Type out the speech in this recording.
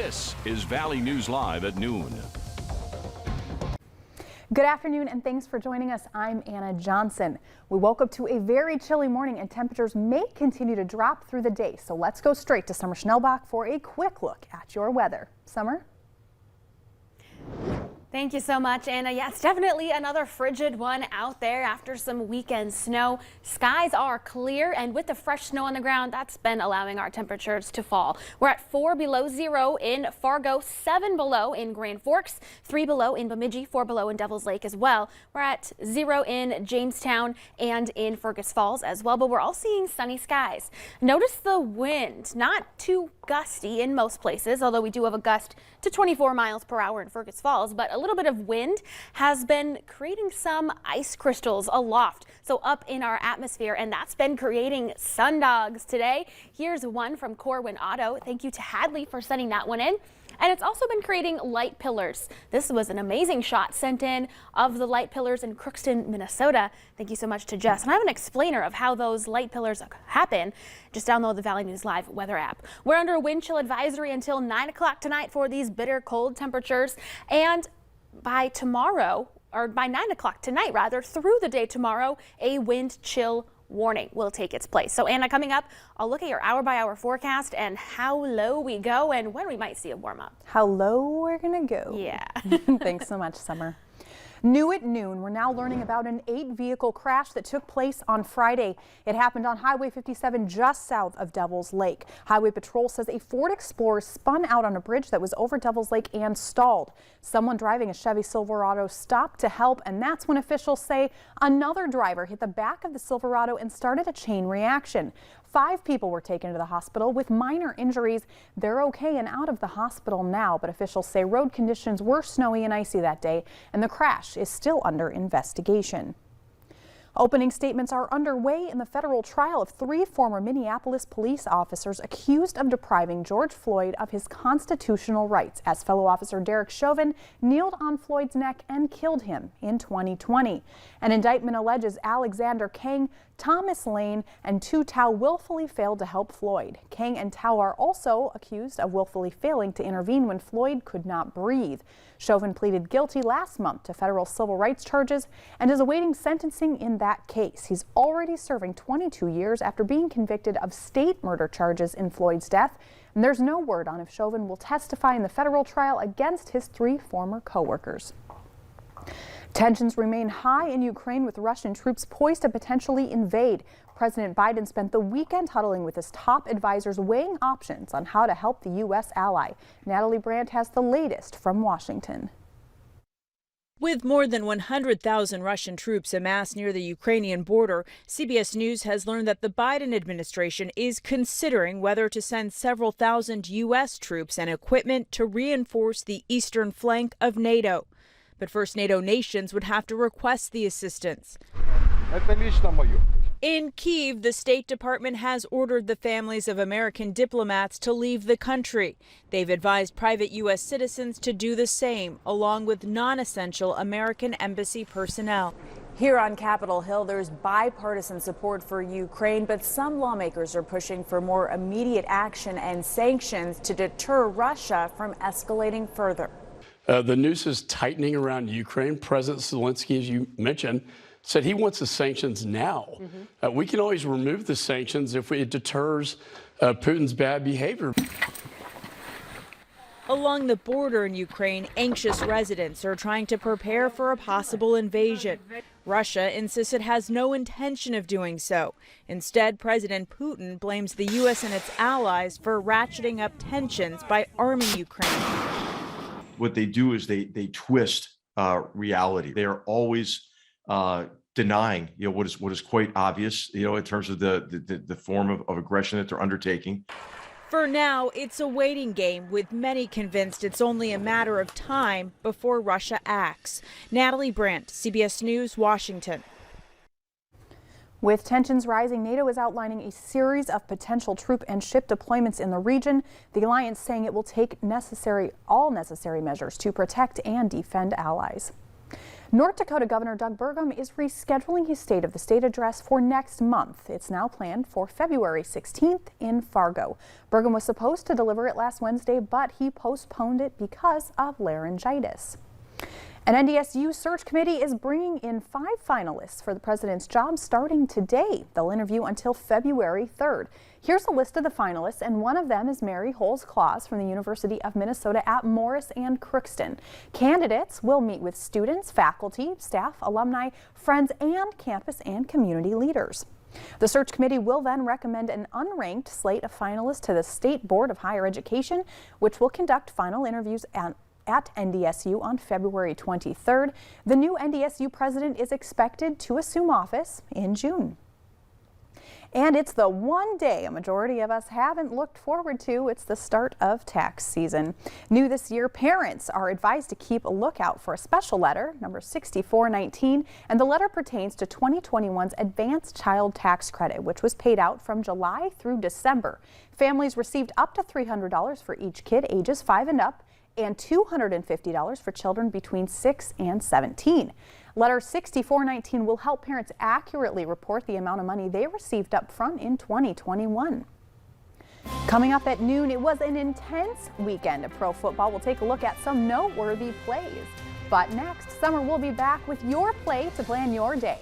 This is Valley News Live at noon. Good afternoon and thanks for joining us. I'm Anna Johnson. We woke up to a very chilly morning and temperatures may continue to drop through the day. So let's go straight to Summer Schnellbach for a quick look at your weather. Summer? Thank you so much, Anna. Yeah, it's definitely another frigid one out there after some weekend snow. Skies are clear, and with the fresh snow on the ground, that's been allowing our temperatures to fall. We're at 4 below zero in Fargo, 7 below in Grand Forks, 3 below in Bemidji, 4 below in Devil's Lake as well. We're at 0 in Jamestown and in Fergus Falls as well, but we're all seeing sunny skies. Notice the wind, not too gusty in most places, although we do have a gust to 24 miles per hour in Fergus Falls, but a little bit of wind has been creating some ice crystals aloft, so up in our atmosphere, and that's been creating sundogs today. Here's one from Corwin Auto. Thank you to Hadley for sending that one in. And it's also been creating light pillars. This was an amazing shot sent in of the light pillars in Crookston, Minnesota. Thank you so much to Jess. And I have an explainer of how those light pillars happen. Just download the Valley News Live weather app. We're under a wind chill advisory until 9 o'clock tonight for these bitter cold temperatures. And by tomorrow, or by 9 o'clock tonight rather, through the day tomorrow, a wind chill warning will take its place. So Anna, coming up, I'll look at your hour-by-hour forecast and how low we go and when we might see a warm-up. How low we're gonna go. Yeah. Thanks so much, Summer. New at noon, we're now learning about an 8-vehicle crash that took place on Friday. It happened on Highway 57 just south of Devil's Lake. Highway Patrol says a Ford Explorer spun out on a bridge that was over Devil's Lake and stalled. Someone driving a Chevy Silverado stopped to help, and that's when officials say another driver hit the back of the Silverado and started a chain reaction. 5 people were taken to the hospital with minor injuries. They're okay and out of the hospital now, but officials say road conditions were snowy and icy that day, and the crash is still under investigation. Opening statements are underway in the federal trial of 3 former Minneapolis police officers accused of depriving George Floyd of his constitutional rights as fellow officer Derek Chauvin kneeled on Floyd's neck and killed him in 2020. An indictment alleges Alexander Kueng, Thomas Lane, and Tou Thao willfully failed to help Floyd. Kueng and Thao are also accused of willfully failing to intervene when Floyd could not breathe. Chauvin pleaded guilty last month to federal civil rights charges and is awaiting sentencing in that case. He's already serving 22 years after being convicted of state murder charges in Floyd's death. And there's no word on if Chauvin will testify in the federal trial against his 3 former co-workers. Tensions remain high in Ukraine with Russian troops poised to potentially invade. President Biden spent the weekend huddling with his top advisors weighing options on how to help the U.S. ally. Natalie Brandt has the latest from Washington. With more than 100,000 Russian troops amassed near the Ukrainian border, CBS News has learned that the Biden administration is considering whether to send several thousand U.S. troops and equipment to reinforce the eastern flank of NATO. But first, NATO nations would have to request the assistance. In Kyiv, the State Department has ordered the families of American diplomats to leave the country. They've advised private U.S. citizens to do the same, along with non-essential American embassy personnel. Here on Capitol Hill, there's bipartisan support for Ukraine, but some lawmakers are pushing for more immediate action and sanctions to deter Russia from escalating further. The noose is tightening around Ukraine. President Zelensky, as you mentioned, said he wants the sanctions now. We can always remove the sanctions if it deters Putin's bad behavior. Along the border in Ukraine, anxious residents are trying to prepare for a possible invasion. Russia insists it has no intention of doing so. Instead, President Putin blames the U.S. and its allies for ratcheting up tensions by arming Ukraine. What they do is they twist reality. They are always denying, what is quite obvious, in terms of the form of aggression that they're undertaking. For now, it's a waiting game, with many convinced it's only a matter of time before Russia acts. Natalie Brandt, CBS News, Washington. With tensions rising, NATO is outlining a series of potential troop and ship deployments in the region. The alliance saying it will take all necessary measures to protect and defend allies. North Dakota Governor Doug Burgum is rescheduling his State of the State address for next month. It's now planned for February 16th in Fargo. Burgum was supposed to deliver it last Wednesday, but he postponed it because of laryngitis. An NDSU search committee is bringing in 5 finalists for the president's job starting today. They'll interview until February 3rd. Here's a list of the finalists, and one of them is Mary Holz-Claus from the University of Minnesota at Morris and Crookston. Candidates will meet with students, faculty, staff, alumni, friends, and campus and community leaders. The search committee will then recommend an unranked slate of finalists to the State Board of Higher Education, which will conduct final interviews at NDSU on February 23rd. The new NDSU president is expected to assume office in June. And it's the one day a majority of us haven't looked forward to. It's the start of tax season. New this year, parents are advised to keep a lookout for a special letter, number 6419, and the letter pertains to 2021's Advanced Child Tax Credit, which was paid out from July through December. Families received up to $300 for each kid ages 5 and up, and $250 for children between 6 and 17. Letter 6419 will help parents accurately report the amount of money they received up front in 2021. Coming up at noon, it was an intense weekend of pro football. We'll take a look at some noteworthy plays. But next, Summer will be back with your play to plan your day.